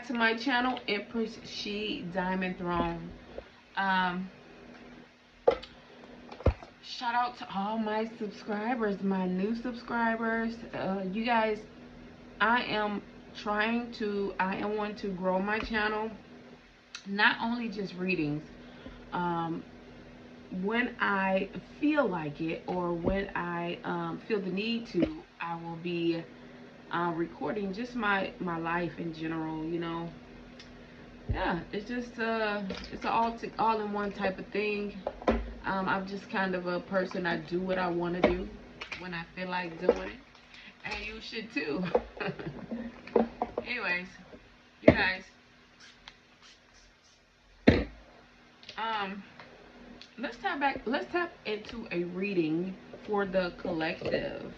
back to my channel, Empress She Diamond Throne. Shout out to all my subscribers, my new subscribers. You guys, I am wanting to grow my channel. Not only just readings. When I feel like it, or when I feel the need to, I will be recording just my life in general, you know. Yeah, it's just it's an all-in-one type of thing. I'm just kind of a person. I do what I want to do when I feel like doing it, and you should too. Anyways, you guys, let's tap into a reading for the collective.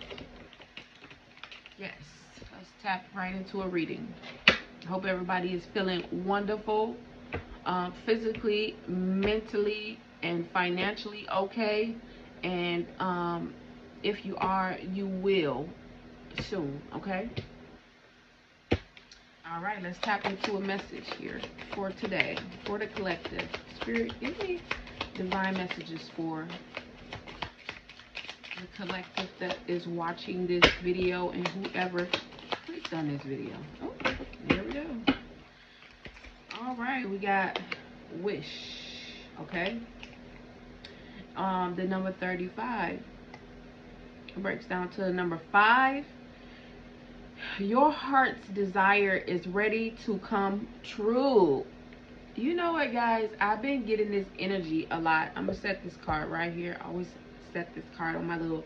Yes, let's tap right into a reading. I hope everybody is feeling wonderful, physically, mentally, and financially okay. And if you are, you will soon, okay? All right, let's tap into a message here for today, for the collective. Spirit, give me divine messages for the collective that is watching this video and whoever clicked on this video. Oh, there we go. All right, we got wish, okay? The number 35 breaks down to the number 5. Your heart's desire is ready to come true. You know what, guys? I've been getting this energy a lot. I'm gonna set this card right here. I always set this card on my little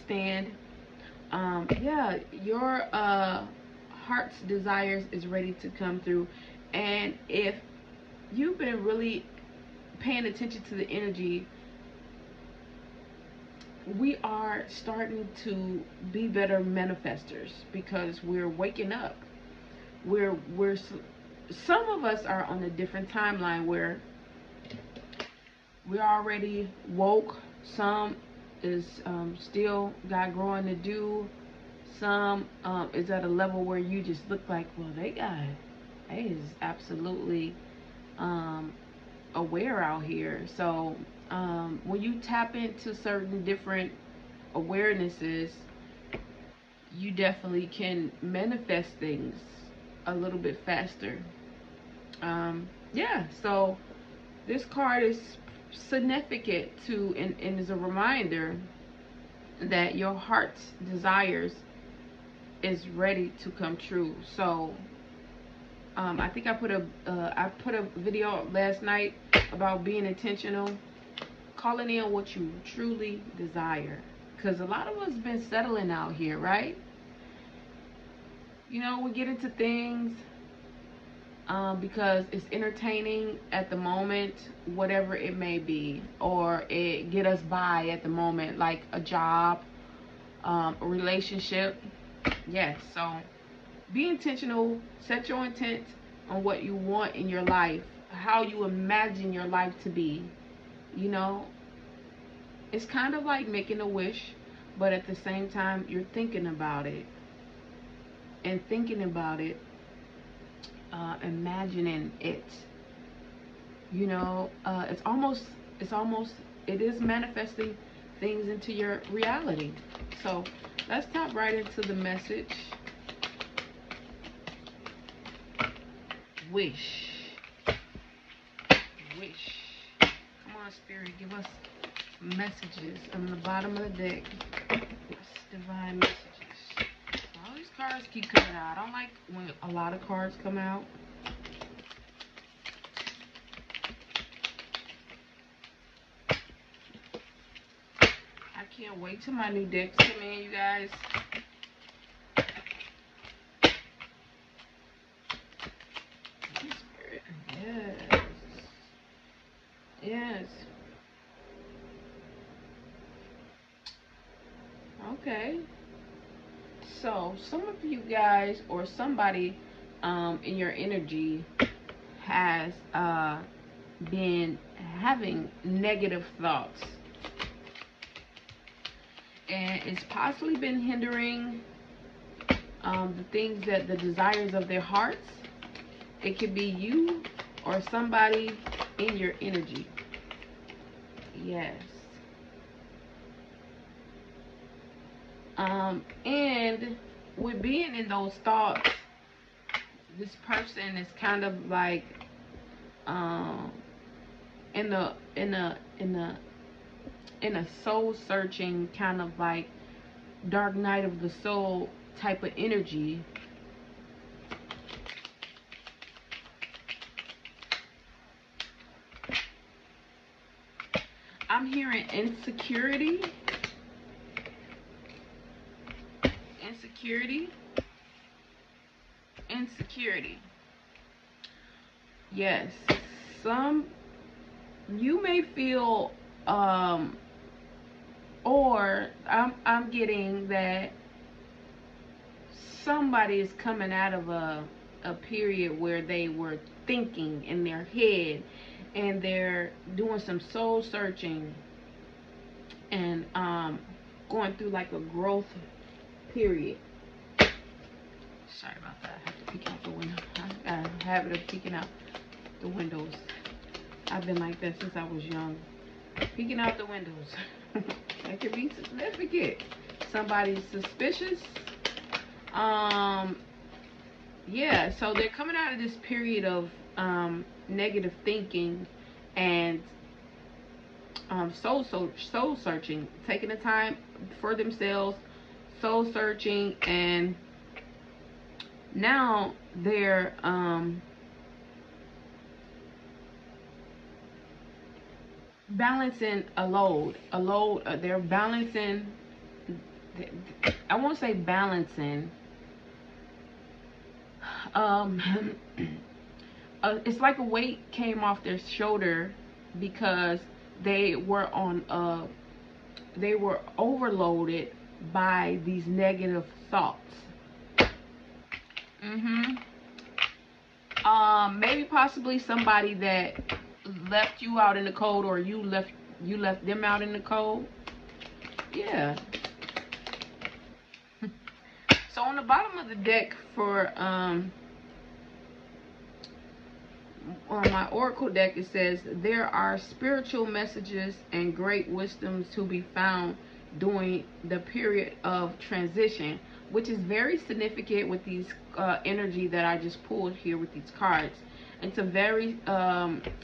stand. Yeah, your heart's desires is ready to come through. And if you've been really paying attention to the energy, we are starting to be better manifestors because we're waking up. We're some of us are on a different timeline where we're already woke. Some is still got growing to do. Some is at a level where you just look like, well, they is absolutely aware out here. So when you tap into certain different awarenesses, you definitely can manifest things a little bit faster. Yeah, so this card is significant to and is a reminder that your heart's desires is ready to come true. So I think I put a video last night about being intentional, calling in what you truly desire, because a lot of us been settling out here, right? You know, we get into things because it's entertaining at the moment, whatever it may be, or it get us by at the moment, like a job, a relationship. Yes, so be intentional. Set your intent on what you want in your life, how you imagine your life to be. You know, it's kind of like making a wish, but at the same time, you're thinking about it. And thinking about it, imagining it. You know, it is manifesting things into your reality. So let's tap right into the message. Wish. Come on, Spirit, give us messages on the bottom of the deck. That's divine messages. All these cards keep coming out. I don't like when a lot of cards come out. I can't wait till my new decks come in, you guys. Yes. Yes. Okay. So some of you guys or somebody in your energy has been having negative thoughts, and it's possibly been hindering the things that the desires of their hearts. It could be you or somebody in your energy. Yes. And with being in those thoughts, this person is kind of like in a soul searching kind of like dark night of the soul type of energy. I'm hearing insecurity. Insecurity. Yes. You may feel or I'm getting that somebody is coming out of a period where they were thinking in their head and they're doing some soul searching and going through like a growth period. Sorry about that. I have to peek out the window. I got a habit of peeking out the windows. I've been like that since I was young. Peeking out the windows. That could be significant. Somebody's suspicious. Yeah, so they're coming out of this period of negative thinking and soul searching, taking the time for themselves, soul searching, and now they're balancing a load. They're balancing. I won't say balancing. It's like a weight came off their shoulder because they were overloaded by these negative thoughts. Maybe possibly somebody that left you out in the cold, or you left them out in the cold. Yeah. So on the bottom of the deck for on my oracle deck, it says there are spiritual messages and great wisdoms to be found during the period of transition, which is very significant with these energy that I just pulled here with these cards. It's a very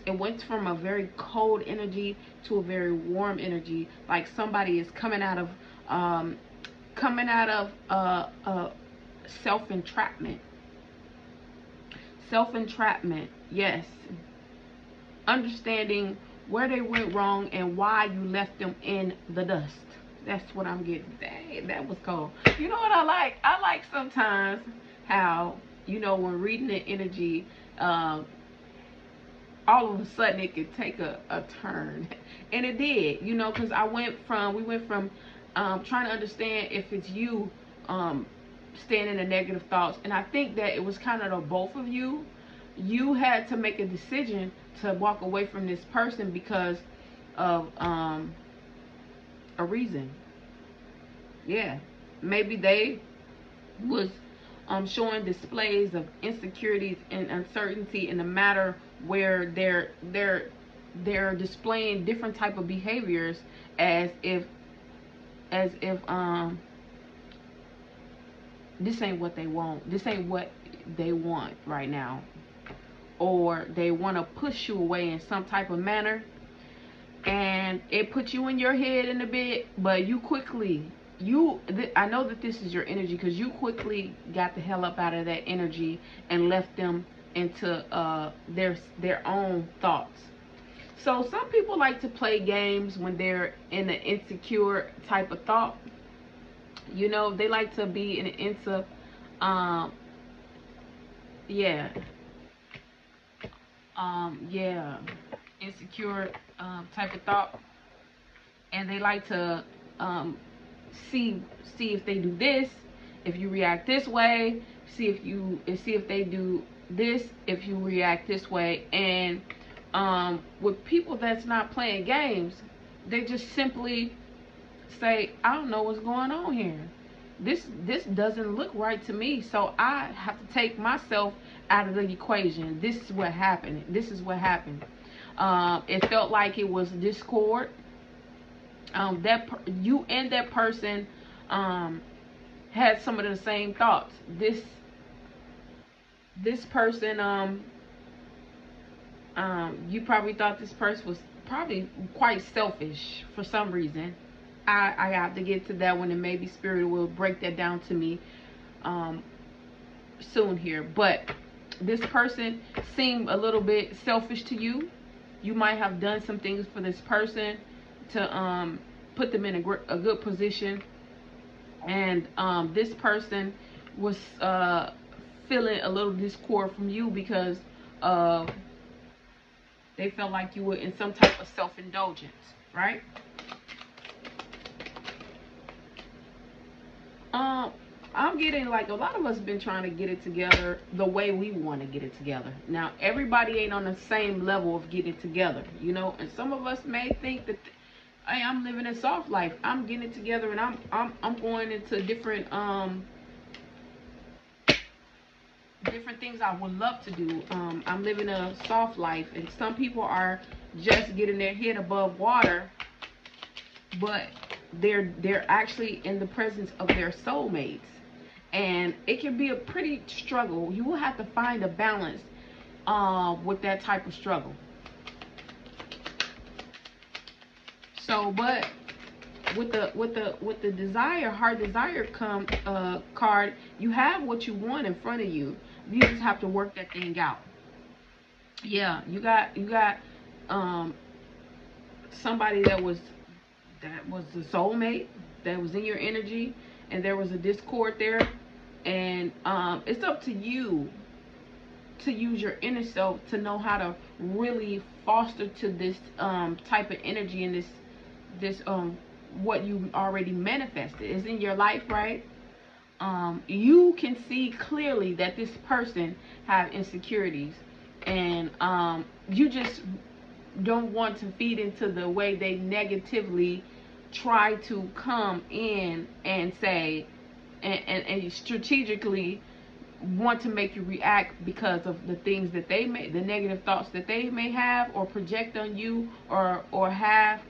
it went from a very cold energy to a very warm energy, like somebody is coming out of self-entrapment. Yes. Understanding where they went wrong and why you left them in the dust. That's what I'm getting. Dang, that was cold. You know what I like? I like sometimes how, when reading the energy, all of a sudden it could take a turn. And it did, because we went from trying to understand if it's you staying in the negative thoughts. And I think that it was kind of the both of you. You had to make a decision to walk away from this person because of a reason. Yeah, maybe they was showing displays of insecurities and uncertainty in a matter where they're displaying different type of behaviors as if this ain't what they want. This ain't what they want right now, or they want to push you away in some type of manner, and it puts you in your head in a bit, but you quickly I know that this is your energy, because you quickly got the hell up out of that energy and left them into their own thoughts. So some people like to play games when they're in an insecure type of thought. They like to be into insecure type of thought, and they like to see if they do this, if you react this way, see if they do this, if you react this way. And with people that's not playing games, they just simply say, I don't know what's going on here. this doesn't look right to me, so I have to take myself out of the equation. This is what happened. This is what happened. It felt like it was discord. You and that person had some of the same thoughts. This person, you probably thought this person was probably quite selfish for some reason. I have to get to that one, and maybe Spirit will break that down to me soon here. But this person seemed a little bit selfish to you. You might have done some things for this person to put them in a good position, and this person was feeling a little discord from you because they felt like you were in some type of self-indulgence, right? I'm getting like a lot of us been trying to get it together the way we want to get it together. Now, everybody ain't on the same level of getting it together, you know. And some of us may think that, hey, I'm living a soft life. I'm getting it together, and I'm going into different things I would love to do. I'm living a soft life, and some people are just getting their head above water, but they're actually in the presence of their soulmates, and it can be a pretty struggle. You will have to find a balance with that type of struggle. So, but with the desire, heart desire card, you have what you want in front of you. You just have to work that thing out. Yeah, you got somebody that was the soulmate that was in your energy, and there was a discord there, and it's up to you to use your inner self to know how to really foster to this type of energy, and this what you already manifested is in your life, right? You can see clearly that this person have insecurities, and you just don't want to feed into the way they negatively try to come in and say, and strategically want to make you react because of the things that they may, the negative thoughts that they may have or project on you, or have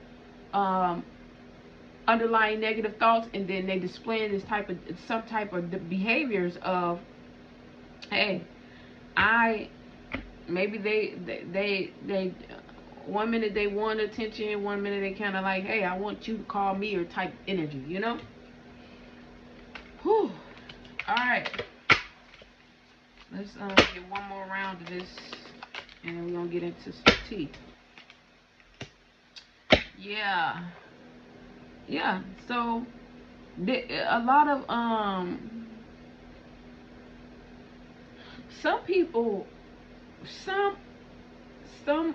underlying negative thoughts, and then they display this type of some type of behaviors of, hey, maybe they one minute they want attention, one minute they kind of like, hey, I want you to call me, or type energy, you know. Whew. All right, let's get one more round of this, and then we're gonna get into some tea. Yeah, so a lot of some people, some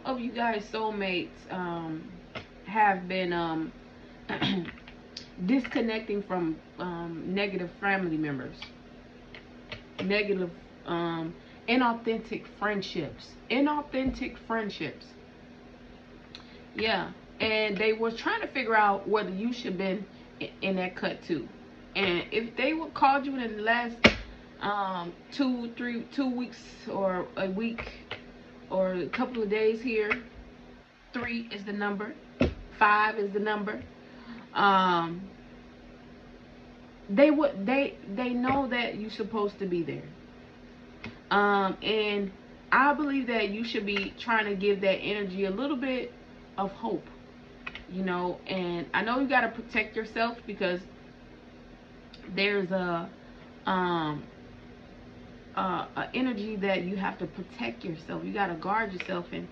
of you guys soulmates have been disconnecting from negative family members, negative inauthentic friendships. Yeah, and they was trying to figure out whether you should been in that cut too. And if they would called you in the last 2 weeks, or a week, or a couple of days here, 3 is the number, 5 is the number. They know that you're supposed to be there. And I believe that you should be trying to give that energy a little bit of hope, you know. And I know you got to protect yourself, because there's a energy that you have to protect yourself. You got to guard yourself, and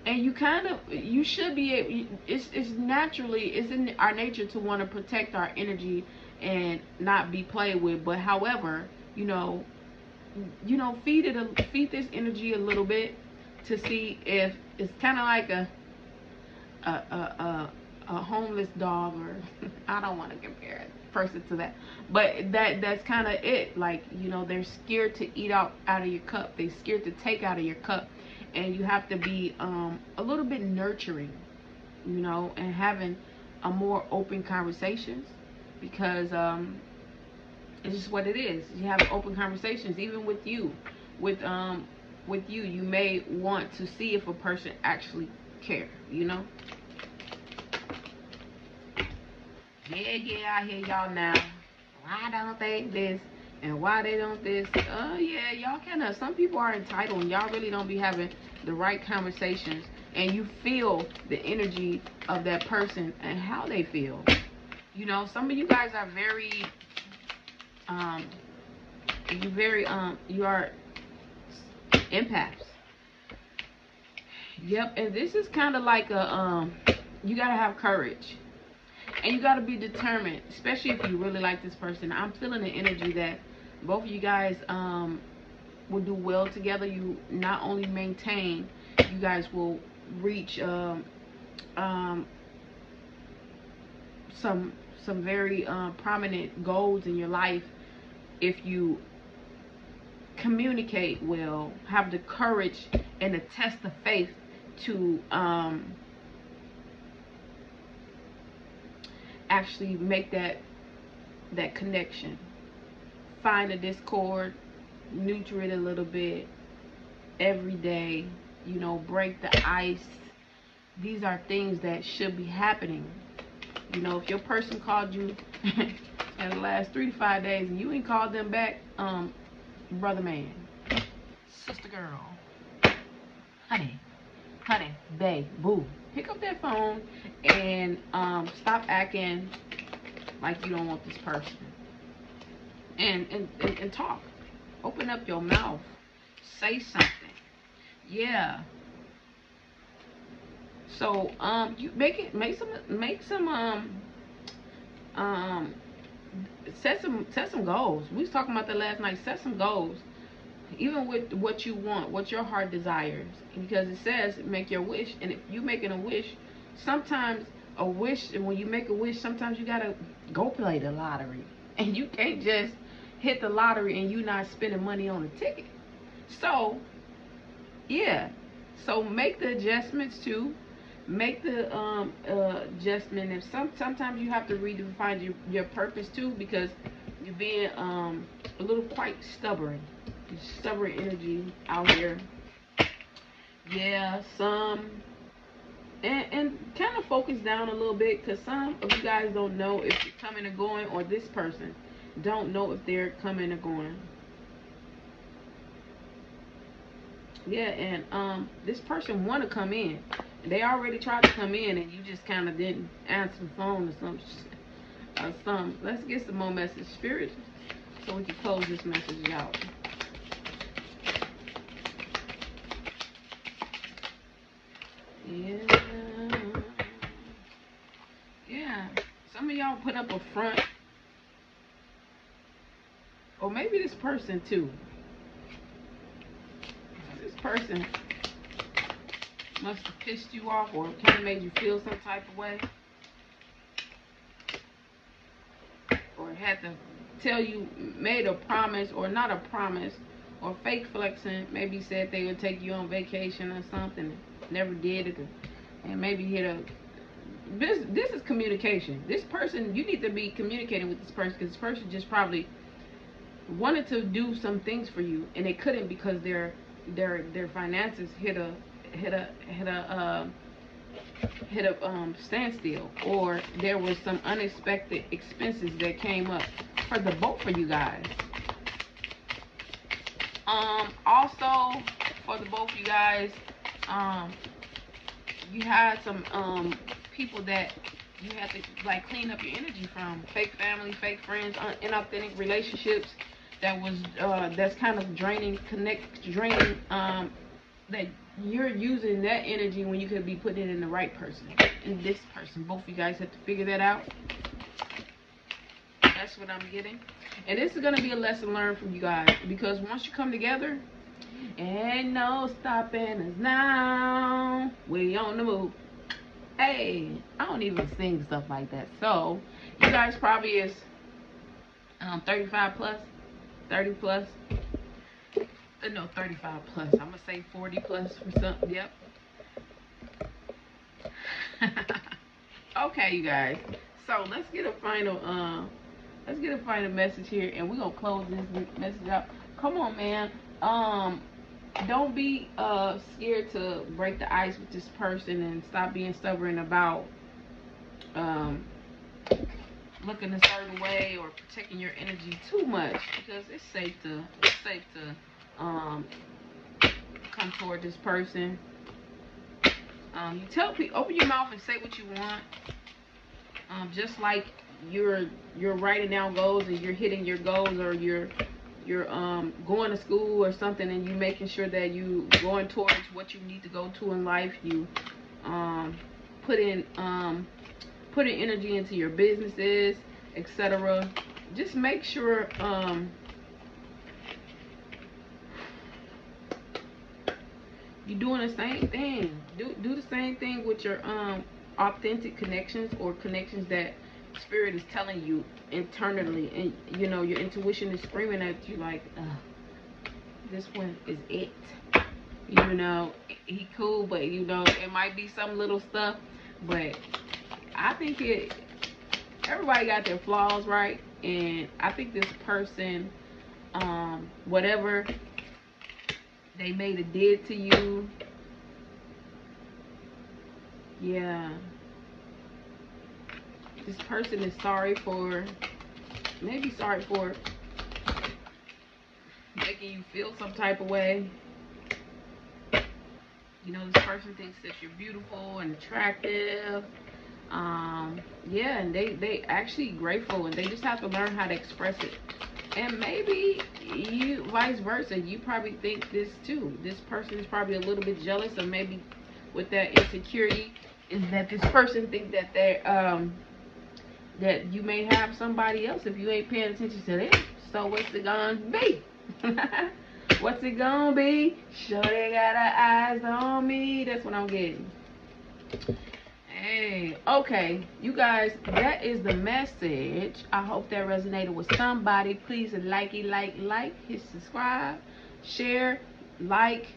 you should be, it's naturally, it's in our nature to want to protect our energy and not be played with. But however, you know, feed this energy a little bit, to see if it's kind of like a homeless dog, or I don't want to compare a person to that, but that's kind of it. Like, you know, they're scared to eat out of your cup. They're scared to take out of your cup, and you have to be a little bit nurturing, you know, and having a more open conversations, because It's just what it is. You have open conversations, even with you. With you, you may want to see if a person actually care, you know? Yeah, I hear y'all now. Why don't they this? And why they don't this? Yeah, y'all kind of, some people are entitled and y'all really don't be having the right conversations. And you feel the energy of that person and how they feel. You know, some of you guys are very, you are empaths. Yep, and this is kind of like a, you gotta have courage. And you gotta be determined, especially if you really like this person. I'm feeling the energy that both of you guys will do well together. You not only maintain, you guys will reach some very prominent goals in your life if you communicate well, have the courage and the test of faith to actually make that connection. Find a discord, neuter it a little bit every day, you know, break the ice. These are things that should be happening. You know, if your person called you in the last 3 to 5 days and you ain't called them back, brother man, sister girl, honey, babe, boo, pick up that phone and stop acting like you don't want this person. And talk. Open up your mouth. Say something. Yeah. So you make set some goals. We was talking about that last night. Set some goals. Even with what you want, what your heart desires. Because it says make your wish. And if you making a wish, sometimes a wish, and when you make a wish, sometimes you gotta go play the lottery. And you can't just hit the lottery and you not spending money on a ticket. So yeah. So make the adjustments too. Make the adjustment. If sometimes you have to redefine your purpose too, because you're being a little quite stubborn. Stubborn energy out here. Yeah, some and kind of focus down a little bit, because some of you guys don't know if you're coming or going, or this person don't know if they're coming or going. Yeah, and this person want to come in. They already tried to come in and you just kind of didn't answer the phone or some. Let's get some more message, spirit, so we can close this message out. Yeah. Some of y'all put up a front, or maybe this person too. This person must have pissed you off or kind of made you feel some type of way, or had to tell you, made a promise or not a promise, or fake flexing. Maybe said they would take you on vacation or something, never did it, and maybe hit a. This is communication. This person, you need to be communicating with this person, because this person just probably wanted to do some things for you and they couldn't because their finances hit a standstill, or there was some unexpected expenses that came up for the both of you guys. Also for the both of you guys, you had some people that you had to like clean up your energy from. Fake family, fake friends, inauthentic relationships that was that's kind of draining that you're using that energy when you could be putting it in the right person, in this person. Both of you guys have to figure that out. That's what I'm getting. And this is going to be a lesson learned from you guys, because once you come together, ain't no stopping us now. We on the move. Hey, I don't even sing stuff like that. So you guys probably is 35 plus, 30 plus. No, 35 plus. I'm gonna say 40 plus for some. Yep. Okay, you guys. So let's get a final let's get a final message here, and we're gonna close this message out. Come on, man. Don't be scared to break the ice with this person, and stop being stubborn about looking a certain way or protecting your energy too much, because it's safe to come toward this person. You tell people, open your mouth and say what you want. Just like you're writing down goals and you're hitting your goals, or you're going to school or something, and you making sure that you going towards what you need to go to in life. You putting energy into your businesses, etc. Just make sure you're doing the same thing. Do the same thing with your authentic connections, or connections that spirit is telling you internally, and you know your intuition is screaming at you like, this one is it. You know, he cool, but you know it might be some little stuff, but I think everybody got their flaws, right? And I think this person, whatever they may have did to you, yeah, this person is maybe sorry for making you feel some type of way. You know, this person thinks that you're beautiful and attractive. Yeah, and they actually grateful, and they just have to learn how to express it. And maybe you, vice versa, you probably think this too. This person is probably a little bit jealous, or maybe with that insecurity, is that this person think that they're that you may have somebody else if you ain't paying attention to them. So what's it gonna be? What's it gonna be? Sure, they got her eyes on me. That's what I'm getting. Hey, okay, you guys, that is the message. I hope that resonated with somebody. Please like, hit subscribe, share, like.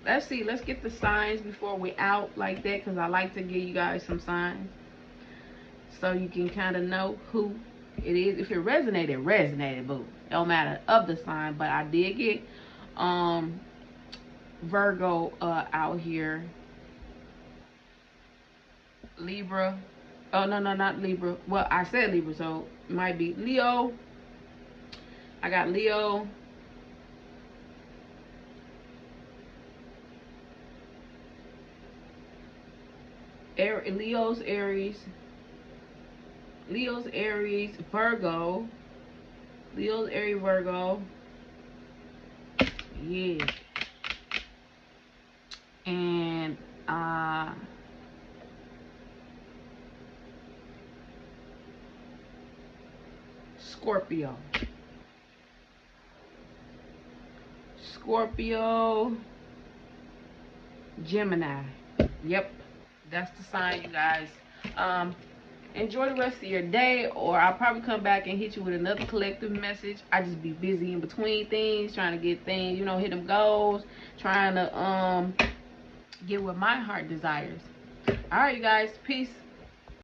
Let's see, let's get the signs before we out like that, because I like to give you guys some signs so you can kind of know who it is. If it resonated, boo. It don't matter of the sign, but I did get Virgo out here. Libra. Oh, no, not Libra. Well, I said Libra, so it might be Leo. I got Leo. Leo's Aries. Leo's Aries, Virgo. Leo's Aries, Virgo. Yeah. And Scorpio. Scorpio, Gemini. Yep, that's the sign, you guys. Enjoy the rest of your day, or I'll probably come back and hit you with another collective message. I just be busy in between things, trying to get things, you know, hit them goals, trying to get what my heart desires. All right, you guys, peace.